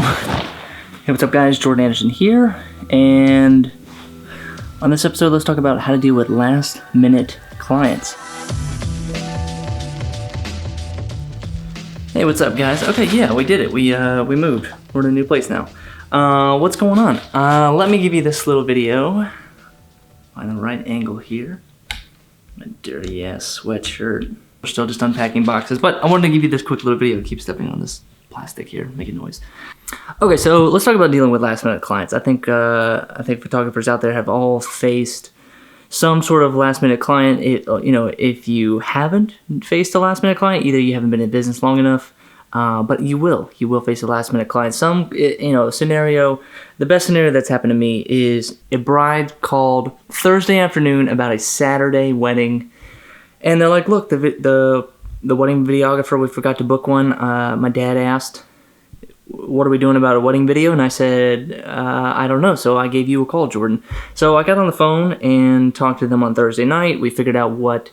Hey, what's up guys, Jordan Anderson here, and on this episode let's talk about how to deal with last minute clients. Hey, what's up guys? Okay, yeah, we did it. We moved. We're in a new place now. What's going on? Let me give you this little video. Find the right angle here. My dirty ass sweatshirt. We're still just unpacking boxes, but I wanted to give you this quick little video. Keep stepping on this plastic here, making noise. Okay, so let's talk about dealing with last minute clients. I think photographers out there have all faced some sort of last minute client. If you haven't faced a last minute client, either you haven't been in business long enough, but you will face a last minute client. Scenario, the best scenario that's happened to me is a bride called Thursday afternoon about a Saturday wedding, and they're like, look, the wedding videographer, we forgot to book one. My dad asked, what are we doing about a wedding video? And I said, I don't know. So I gave you a call, Jordan. So I got on the phone and talked to them on Thursday night. We figured out what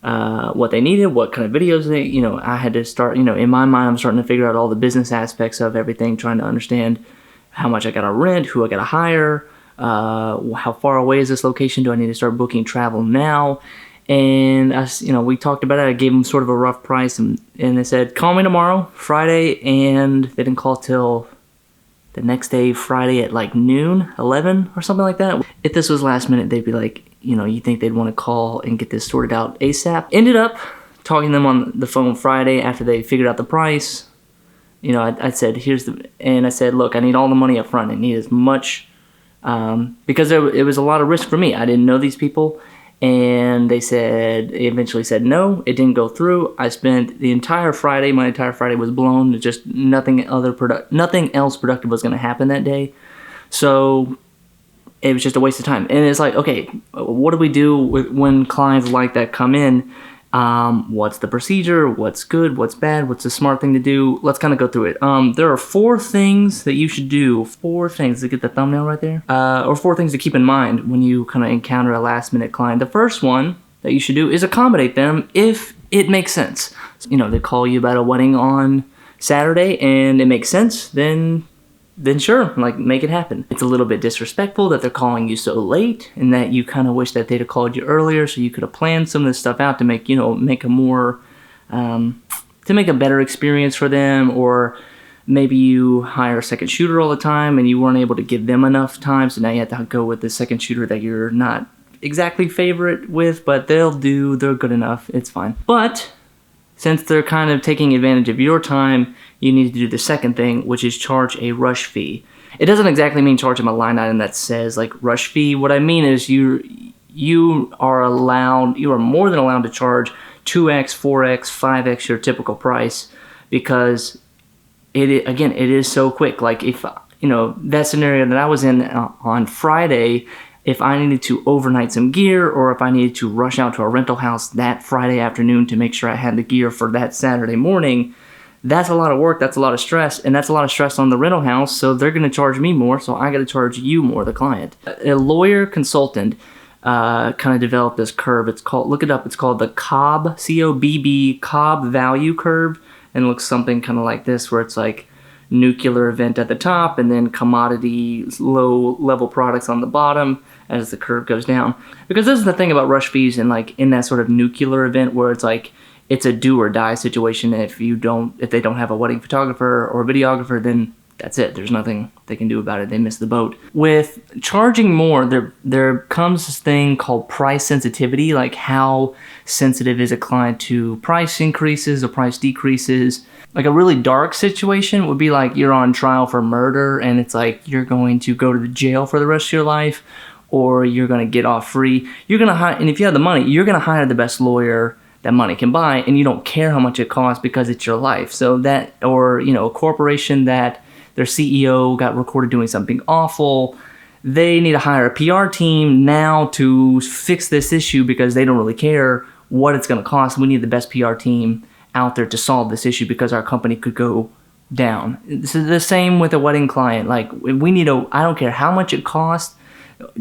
they needed, what kind of videos I had to start, in my mind, I'm starting to figure out all the business aspects of everything, trying to understand how much I got to rent, who I got to hire, how far away is this location? Do I need to start booking travel now? And we talked about it. I gave them sort of a rough price, and they said, call me tomorrow, Friday, and they didn't call till the next day, Friday at like noon, 11 or something like that. If this was last minute, they'd be like, you think they'd want to call and get this sorted out ASAP. Ended up talking to them on the phone Friday after they figured out the price. I said, I said, look, I need all the money up front. I need as much, because it was a lot of risk for me. I didn't know these people. And they eventually said no, it didn't go through. I spent the entire Friday, my entire Friday was blown. Just nothing else productive was going to happen that day. So it was just a waste of time. And it's like, okay, what do we do when clients like that come in? What's the procedure? What's good? What's bad? What's the smart thing to do? Let's kind of go through it. There are 4 things that you should do. 4 things to get the thumbnail right there. Or 4 things to keep in mind when you kind of encounter a last minute client. The first one that you should do is accommodate them if it makes sense. They call you about a wedding on Saturday and it makes sense, then sure, make it happen. It's a little bit disrespectful that they're calling you so late, and that you kind of wish that they'd have called you earlier so you could have planned some of this stuff out to make a better experience for them. Or maybe you hire a second shooter all the time and you weren't able to give them enough time, so now you have to go with the second shooter that you're not exactly favorite with, but they're good enough, it's fine. But since they're kind of taking advantage of your time, you need to do the second thing, which is charge a rush fee. It doesn't exactly mean charge them a line item that says like rush fee. What I mean is you are more than allowed to charge 2x, 4x, 5x your typical price, because it is so quick. Like if that scenario that I was in on Friday, if I needed to overnight some gear, or if I needed to rush out to a rental house that Friday afternoon to make sure I had the gear for that Saturday morning, that's a lot of work, that's a lot of stress, and that's a lot of stress on the rental house, so they're going to charge me more, so I got to charge you more, the client. A lawyer consultant kind of developed this curve. Look it up, it's called the Cobb, C-O-B-B, Cobb value curve, and it looks something kind of like this, where it's like nuclear event at the top and then commodity low level products on the bottom as the curve goes down. Because this is the thing about rush fees, and like in that sort of nuclear event where it's like it's a do or die situation. If they don't have a wedding photographer or a videographer, then that's it. There's nothing they can do about it. They missed the boat. With charging more, there comes this thing called price sensitivity. Like, how sensitive is a client to price increases or price decreases? Like a really dark situation would be like you're on trial for murder and it's like you're going to go to the jail for the rest of your life, or you're going to get off free. And if you have the money, you're going to hire the best lawyer that money can buy, and you don't care how much it costs because it's your life. So that, or a corporation that their CEO got recorded doing something awful, they need to hire a PR team now to fix this issue because they don't really care what it's going to cost. We need the best PR team out there to solve this issue because our company could go down. This is the same with a wedding client. Like, I don't care how much it costs,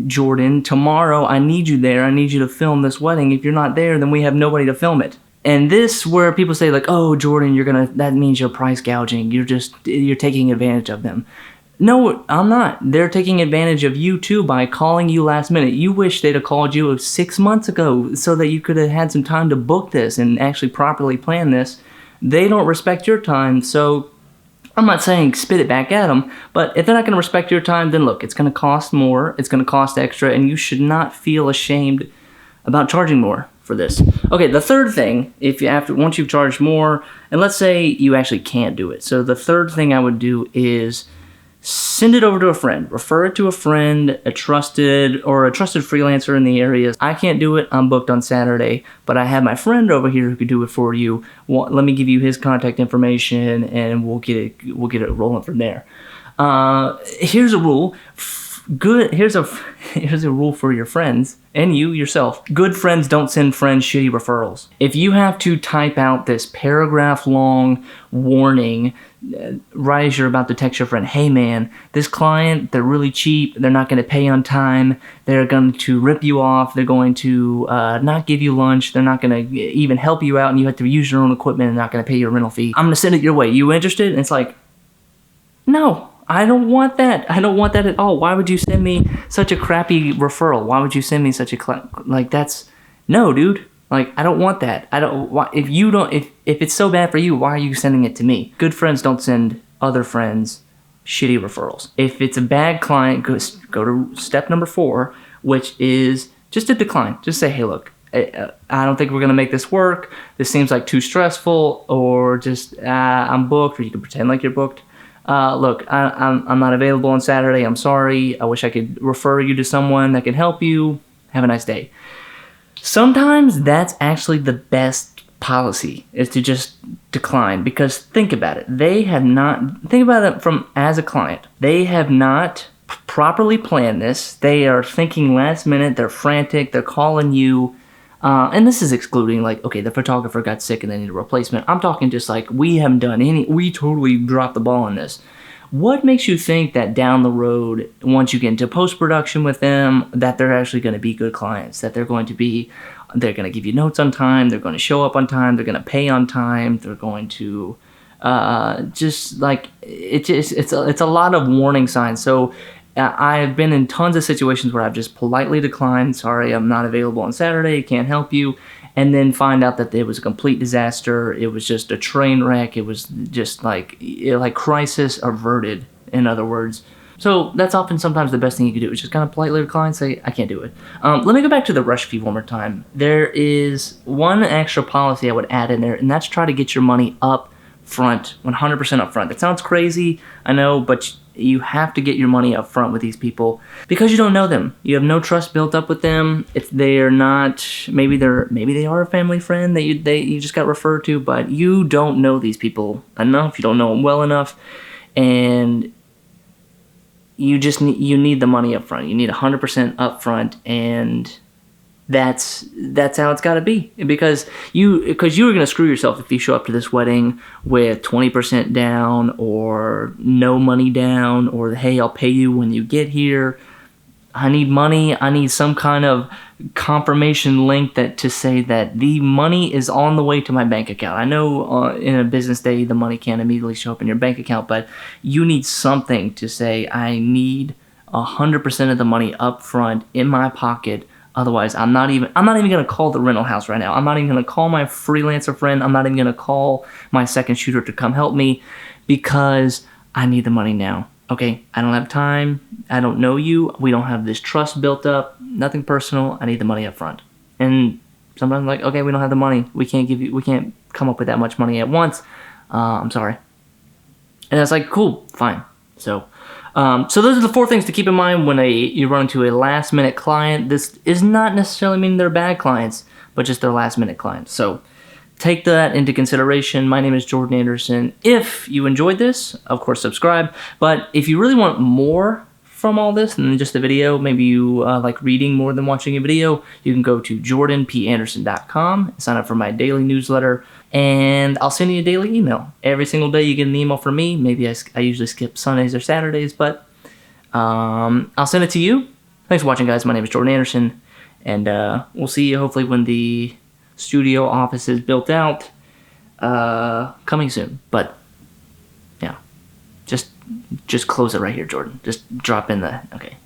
Jordan, tomorrow I need you there. I need you to film this wedding. If you're not there, then we have nobody to film it. And this where people say like, oh, Jordan, that means you're price gouging. You're taking advantage of them. No, I'm not. They're taking advantage of you too by calling you last minute. You wish they'd have called you 6 months ago so that you could have had some time to book this and actually properly plan this. They don't respect your time, so I'm not saying spit it back at them, but if they're not going to respect your time, then look, it's going to cost more, it's going to cost extra, and you should not feel ashamed about charging more for this. Okay, the third thing, once you've charged more, and let's say you actually can't do it. So the third thing I would do is send it over to a friend. Refer it to a friend, a trusted freelancer in the area. I can't do it. I'm booked on Saturday, but I have my friend over here who could do it for you. Let me give you his contact information, and we'll get it rolling from there. Here's a rule. Here's a rule for your friends and you yourself. Good friends don't send friends shitty referrals. If you have to type out this paragraph long warning right as you're about to text your friend, hey man, this client, they're really cheap, they're not going to pay on time, they're going to rip you off, they're going to not give you lunch, they're not going to even help you out, and you have to use your own equipment and not going to pay your rental fee, I'm going to send it your way. You interested? And it's like, no. I don't want that. I don't want that at all. Why would you send me such a crappy referral? Why would you send me such a no, dude. Like, I don't want that. If it's so bad for you, why are you sending it to me? Good friends don't send other friends shitty referrals. If it's a bad client, go to step number 4, which is just a decline. Just say, hey, look, I don't think we're going to make this work. This seems like too stressful, or just I'm booked, or you can pretend like you're booked. Look, I'm not available on Saturday. I'm sorry. I wish I could refer you to someone that can help you. Have a nice day. Sometimes that's actually the best policy, is to just decline, because think about it. Think about it as a client. They have not properly planned this. They are thinking last minute. They're frantic. They're calling you. And this is excluding, like, okay, the photographer got sick and they need a replacement. I'm talking just like, we totally dropped the ball on this. What makes you think that down the road, once you get into post-production with them, that they're actually going to be good clients, that they're going to give you notes on time, they're going to show up on time, they're going to pay on time, they're going to, it's a lot of warning signs. So I've been in tons of situations where I've just politely declined, sorry, I'm not available on Saturday, can't help you, and then find out that it was a complete disaster, it was just a train wreck, it was just like crisis averted, in other words. So that's often sometimes the best thing you can do, is just kind of politely decline, say, I can't do it. Let me go back to the rush fee one more time. There is one extra policy I would add in there, and that's try to get your money up front, 100% up front. That sounds crazy, I know, but you have to get your money up front with these people, because you don't know them. You have no trust built up with them. If they are not, maybe they are a family friend that you just got referred to, but you don't know these people enough. You don't know them well enough, and you need the money up front. You need 100% up front, and that's how it's got to be, because you are going to screw yourself if you show up to this wedding with 20% down, or no money down, or hey, I'll pay you when you get here. I need money. I need some kind of confirmation link to say that the money is on the way to my bank account. I know in a business day the money can't immediately show up in your bank account, but you need something to say, I need 100% of the money up front in my pocket. Otherwise, I'm not even going to call the rental house right now. I'm not even going to call my freelancer friend. I'm not even going to call my second shooter to come help me, because I need the money now. Okay, I don't have time. I don't know you. We don't have this trust built up. Nothing personal. I need the money up front. And sometimes I'm like, okay, we don't have the money. We can't come up with that much money at once. I'm sorry. And it's like, cool, fine. So those are the 4 things to keep in mind when you run into a last-minute client. This is not necessarily meaning they're bad clients, but just they're last-minute clients. So take that into consideration. My name is Jordan Anderson. If you enjoyed this, of course, subscribe. But if you really want more from all this than just a video, maybe you like reading more than watching a video, you can go to jordanpanderson.com and sign up for my daily newsletter, and I'll send you a daily email. Every single day you get an email from me. Maybe I usually skip Sundays or Saturdays, but I'll send it to you. Thanks for watching, guys. My name is Jordan Anderson, and we'll see you hopefully when the studio offices built out. Coming soon. But yeah, just close it right here, Jordan. Just drop in the okay.